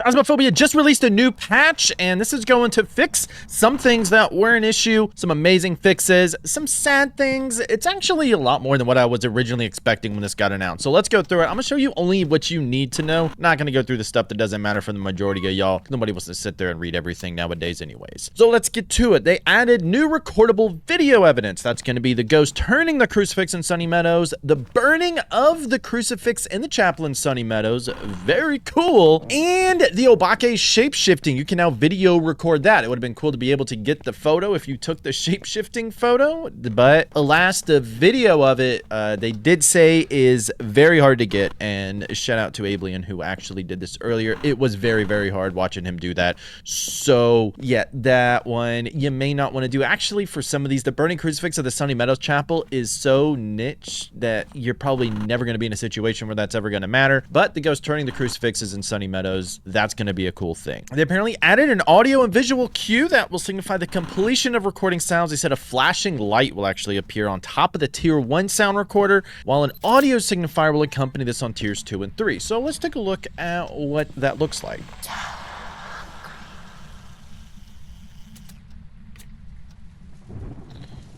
Phasmophobia just released a new patch, and this is going to fix some things that were an issue, some amazing fixes, some sad things. It's actually a lot more than what I was originally expecting when this got announced. So let's go through it. I'm gonna show you only what you need to know. Not gonna go through the stuff that doesn't matter for the majority of y'all. Nobody wants to sit there and read everything nowadays anyways. So let's get to it. They added new recordable video evidence. That's gonna be the ghost turning the crucifix in Sunny Meadows, the burning of the crucifix in the chapel in Sunny Meadows. Very cool. And the Obake shape-shifting, you can now video record that. It would have been cool to be able to get the photo if you took the shape-shifting photo, but alas, the video of it, they did say is very hard to get, and shout out to Ablian who actually did this earlier. It was very, very hard watching him do that. So yeah, that one you may not want to do. Actually, for some of these, the burning crucifix of the Sunny Meadows Chapel is so niche that you're probably never going to be in a situation where that's ever going to matter, but the ghost turning the crucifixes in Sunny Meadows, that's going to be a cool thing. They apparently added an audio and visual cue that will signify the completion of recording sounds. They said a flashing light will actually appear on top of the tier 1 sound recorder, while an audio signifier will accompany this on tiers 2 and 3. So let's take a look at what that looks like.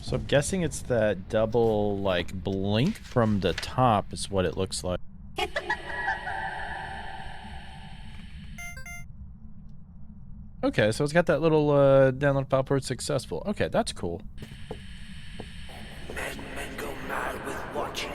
So I'm guessing it's that double like blink from the top is what it looks like. Okay, so it's got that little download file port successful. Okay, that's cool. Men go mad with watching.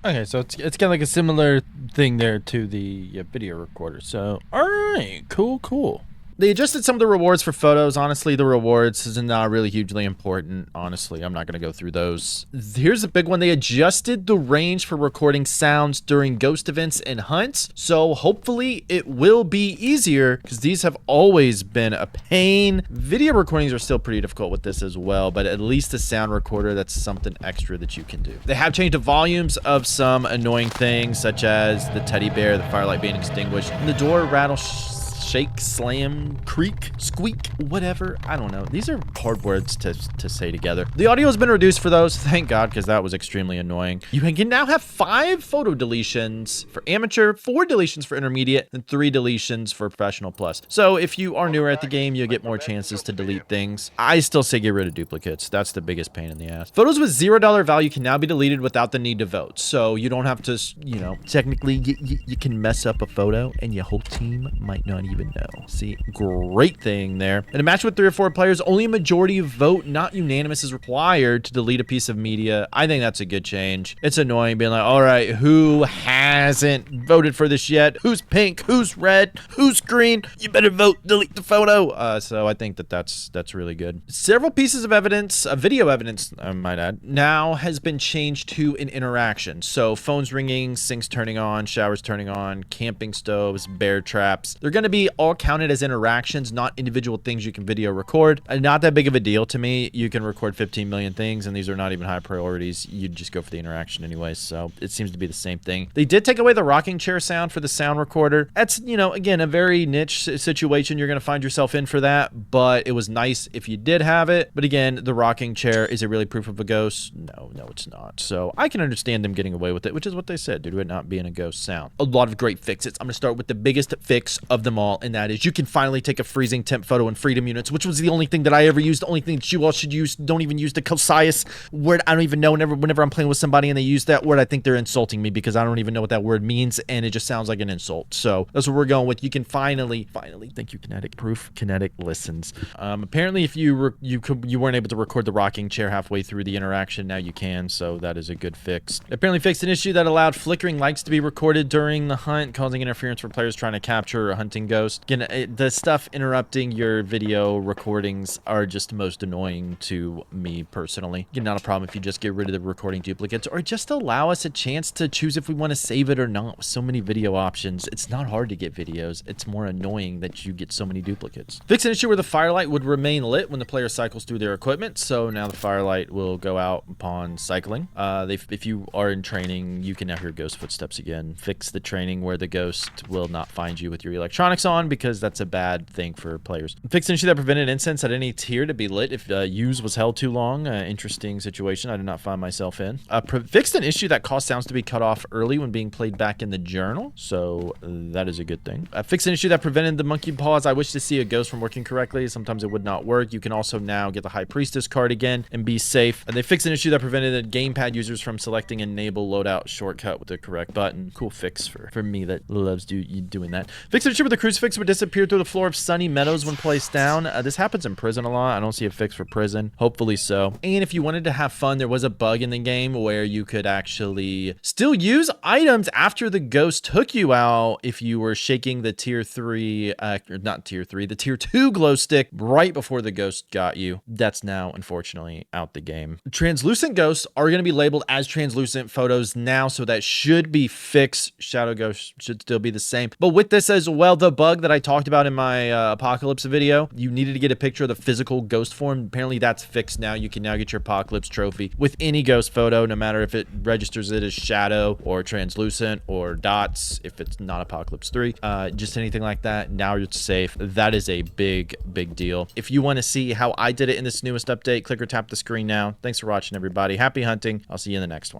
Okay, so it's kind of like a similar thing there to the video recorder. So, all right, cool. They adjusted some of the rewards for photos. Honestly, the rewards is not really hugely important. Honestly, I'm not going to go through those. Here's a big one. They adjusted the range for recording sounds during ghost events and hunts. So hopefully it will be easier, because these have always been a pain. Video recordings are still pretty difficult with this as well, but at least the sound recorder, that's something extra that you can do. They have changed the volumes of some annoying things, such as the teddy bear, the firelight being extinguished, and the door rattle, shake, slam, creak, squeak, whatever. I don't know. These are hard words to say together. The audio has been reduced for those, thank God, because that was extremely annoying. You can now have 5 photo deletions for amateur, 4 deletions for intermediate, and 3 deletions for professional plus. So if you are newer at the game, you'll get more chances to delete things. I still say get rid of duplicates. That's the biggest pain in the ass. Photos with $0 value can now be deleted without the need to vote. So you don't have to, you know, technically you can mess up a photo and your whole team might not even know. See, great thing there. In a match with 3 or 4 players, only a majority vote, not unanimous, is required to delete a piece of media. I think that's a good change. It's annoying being like, all right, who hasn't voted for this yet? Who's pink? Who's red? Who's green? You better vote, delete the photo. So I think that's really good. Several pieces of evidence, video evidence, I might add, now has been changed to an interaction. So phones ringing, sinks turning on, showers turning on, camping stoves, bear traps. They're going to be all counted as interactions, not individual things you can video record. Not that big of a deal to me. You can record 15 million things, and these are not even high priorities. You'd just go for the interaction anyway, so it seems to be the same thing. They did take away the rocking chair sound for the sound recorder. That's, you know, again, a very niche situation you're going to find yourself in for that, but it was nice if you did have it. But again, the rocking chair, is it really proof of a ghost? No, it's not. So I can understand them getting away with it, which is what they said, due to it not being a ghost sound. A lot of great fixes. I'm going to start with the biggest fix of them all, and that is you can finally take a freezing temp photo in freedom units, which was the only thing that I ever used, the only thing that you all should use. Don't even use the Cosias word. I don't even know. Whenever I'm playing with somebody and they use that word, I think they're insulting me, because I don't even know what that word means, and it just sounds like an insult. So that's what we're going with. You can finally, thank you, Kinetic. Proof Kinetic listens. Apparently, if you weren't able to record the rocking chair halfway through the interaction, now you can, so that is a good fix. Apparently fixed an issue that allowed flickering lights to be recorded during the hunt, causing interference for players trying to capture a hunting ghost. Again, the stuff interrupting your video recordings are just most annoying to me personally. Again, not a problem if you just get rid of the recording duplicates, or just allow us a chance to choose if we want to save it or not. With so many video options, it's not hard to get videos. It's more annoying that you get so many duplicates. Fix an issue where the firelight would remain lit when the player cycles through their equipment. So now the firelight will go out upon cycling. If you are in training, you can now hear ghost footsteps again. Fix the training where the ghost will not find you with your electronics on, because that's a bad thing for players. Fixed an issue that prevented incense at any tier to be lit if use was held too long. Interesting situation I did not find myself in. Fixed an issue that caused sounds to be cut off early when being being played back in the journal, so that is a good thing. Fix an issue that prevented the monkey paws. I wish to see a ghost from working correctly. Sometimes it would not work. You can also now get the High Priestess card again and be safe. And they fixed an issue that prevented the gamepad users from selecting enable loadout shortcut with the correct button. Cool fix for me that loves doing that. Fix an issue where the crucifix would disappear through the floor of Sunny Meadows when placed down. This happens in prison a lot. I don't see a fix for prison. Hopefully so. And if you wanted to have fun, there was a bug in the game where you could actually still use items after the ghost took you out if you were shaking the tier 3, or not tier 3, the tier 2 glow stick right before the ghost got you. That's now, unfortunately, out the game. Translucent ghosts are going to be labeled as translucent photos now, so that should be fixed. Shadow ghosts should still be the same. But with this as well, the bug that I talked about in my Apocalypse video, you needed to get a picture of the physical ghost form. Apparently that's fixed now. You can now get your Apocalypse trophy with any ghost photo, no matter if it registers it as shadow or translucent or dots, if it's not Apocalypse 3, just anything like that. Now you're safe. That is a big deal. If you want to see how I did it in this newest update, click or tap the screen now. Thanks for watching, everybody. Happy hunting. I'll see you in the next one.